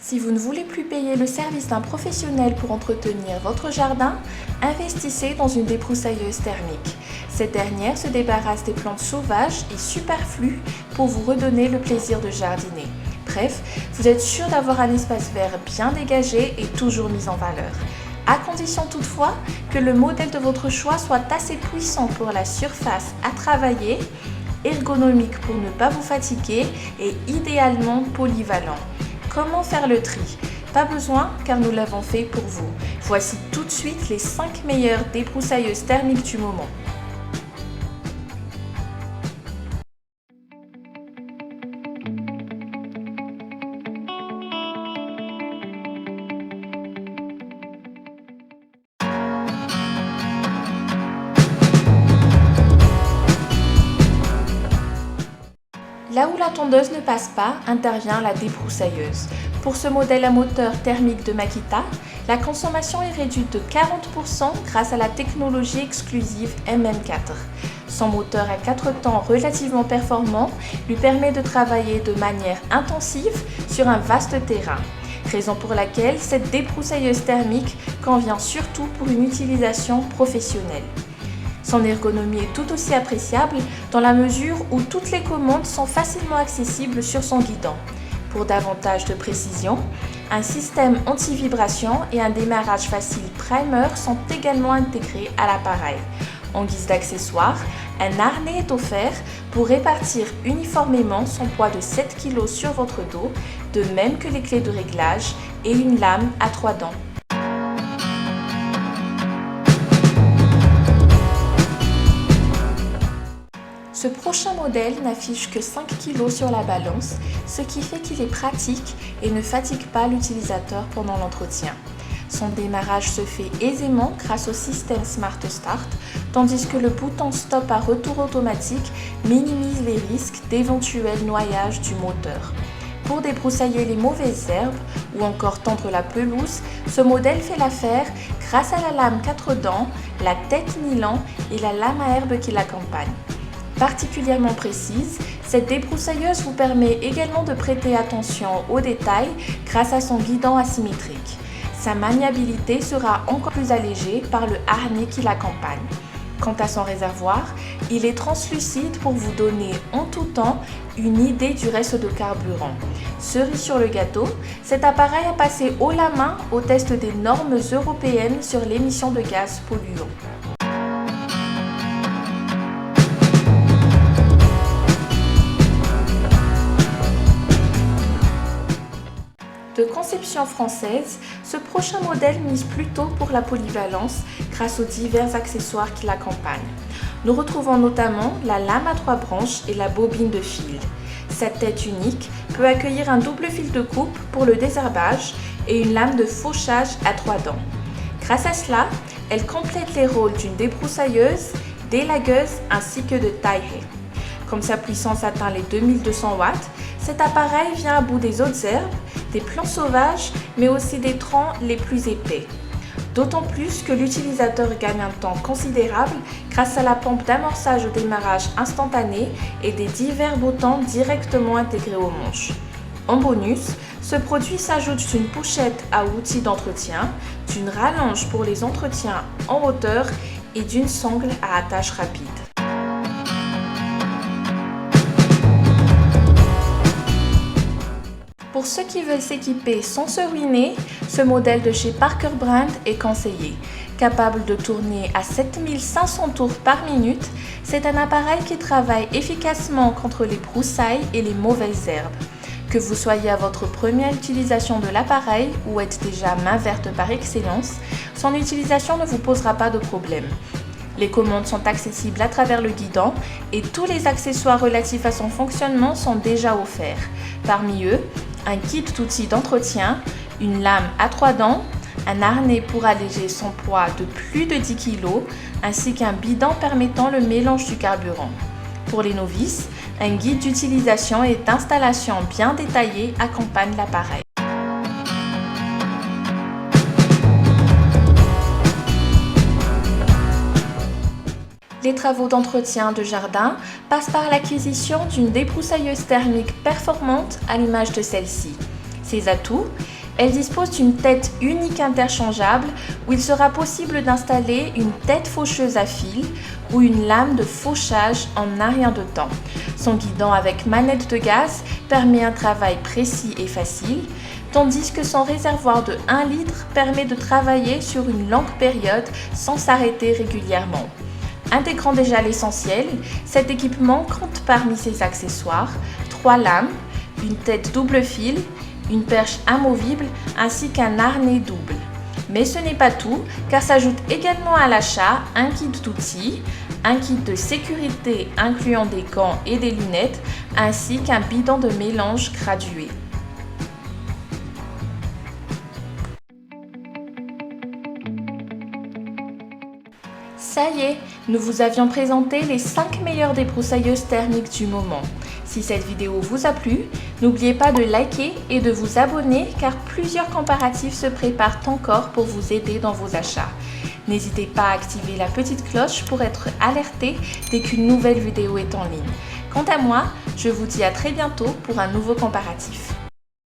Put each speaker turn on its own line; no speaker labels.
Si vous ne voulez plus payer le service d'un professionnel pour entretenir votre jardin, investissez dans une débroussailleuse thermique. Cette dernière se débarrasse des plantes sauvages et superflues pour vous redonner le plaisir de jardiner. Bref, vous êtes sûr d'avoir un espace vert bien dégagé et toujours mis en valeur. À condition toutefois que le modèle de votre choix soit assez puissant pour la surface à travailler, ergonomique pour ne pas vous fatiguer et idéalement polyvalent. Comment faire le tri? Pas besoin car nous l'avons fait pour vous. Voici tout de suite les 5 meilleures débroussailleuses thermiques du moment. Là où la tondeuse ne passe pas, intervient la débroussailleuse. Pour ce modèle à moteur thermique de Makita, la consommation est réduite de 40% grâce à la technologie exclusive MM4. Son moteur à 4 temps relativement performant lui permet de travailler de manière intensive sur un vaste terrain. Raison pour laquelle cette débroussailleuse thermique convient surtout pour une utilisation professionnelle. Son ergonomie est tout aussi appréciable dans la mesure où toutes les commandes sont facilement accessibles sur son guidon. Pour davantage de précision, un système anti-vibration et un démarrage facile primer sont également intégrés à l'appareil. En guise d'accessoire, un harnais est offert pour répartir uniformément son poids de 7 kg sur votre dos, de même que les clés de réglage et une lame à 3 dents. Ce prochain modèle n'affiche que 5 kg sur la balance, ce qui fait qu'il est pratique et ne fatigue pas l'utilisateur pendant l'entretien. Son démarrage se fait aisément grâce au système Smart Start, tandis que le bouton Stop à retour automatique minimise les risques d'éventuel noyage du moteur. Pour débroussailler les mauvaises herbes ou encore tondre la pelouse, ce modèle fait l'affaire grâce à la lame 4 dents, la tête Milan et la lame à herbe qui l'accompagne. Particulièrement précise, cette débroussailleuse vous permet également de prêter attention aux détails grâce à son guidon asymétrique. Sa maniabilité sera encore plus allégée par le harnais qui l'accompagne. Quant à son réservoir, il est translucide pour vous donner en tout temps une idée du reste de carburant. Cerise sur le gâteau, cet appareil a passé haut la main au test des normes européennes sur l'émission de gaz polluants. De conception française, ce prochain modèle mise plutôt pour la polyvalence grâce aux divers accessoires qui l'accompagnent. Nous retrouvons notamment la lame à 3 branches et la bobine de fil. Cette tête unique peut accueillir un double fil de coupe pour le désherbage et une lame de fauchage à 3 dents. Grâce à cela, elle complète les rôles d'une débroussailleuse, d'élagueuse ainsi que de taille-haie. Comme sa puissance atteint les 2200 watts, cet appareil vient à bout des autres herbes, des plants sauvages, mais aussi des troncs les plus épais. D'autant plus que l'utilisateur gagne un temps considérable grâce à la pompe d'amorçage au démarrage instantané et des divers boutons directement intégrés au manche. En bonus, ce produit s'ajoute d'une pochette à outils d'entretien, d'une rallonge pour les entretiens en hauteur et d'une sangle à attache rapide. Pour ceux qui veulent s'équiper sans se ruiner, ce modèle de chez Parker Brand est conseillé. Capable de tourner à 7500 tours par minute, c'est un appareil qui travaille efficacement contre les broussailles et les mauvaises herbes. Que vous soyez à votre première utilisation de l'appareil ou êtes déjà main verte par excellence, son utilisation ne vous posera pas de problème. Les commandes sont accessibles à travers le guidon et tous les accessoires relatifs à son fonctionnement sont déjà offerts. Parmi eux, un kit d'outils d'entretien, une lame à 3 dents, un harnais pour alléger son poids de plus de 10 kg, ainsi qu'un bidon permettant le mélange du carburant. Pour les novices, un guide d'utilisation et d'installation bien détaillé accompagne l'appareil. Les travaux d'entretien de jardin passent par l'acquisition d'une débroussailleuse thermique performante à l'image de celle-ci. Ses atouts, Elle dispose d'une tête unique interchangeable où il sera possible d'installer une tête faucheuse à fil ou une lame de fauchage en un rien de temps. Son guidon avec manette de gaz permet un travail précis et facile, tandis que son réservoir de 1 litre permet de travailler sur une longue période sans s'arrêter régulièrement. Intégrant déjà l'essentiel, cet équipement compte parmi ses accessoires 3 lames, une tête double fil, une perche amovible ainsi qu'un harnais double. Mais ce n'est pas tout, car s'ajoute également à l'achat un kit d'outils, un kit de sécurité incluant des gants et des lunettes, ainsi qu'un bidon de mélange gradué. Ça y est, nous vous avions présenté les 5 meilleures débroussailleuses thermiques du moment. Si cette vidéo vous a plu, n'oubliez pas de liker et de vous abonner car plusieurs comparatifs se préparent encore pour vous aider dans vos achats. N'hésitez pas à activer la petite cloche pour être alerté dès qu'une nouvelle vidéo est en ligne. Quant à moi, je vous dis à très bientôt pour un nouveau comparatif.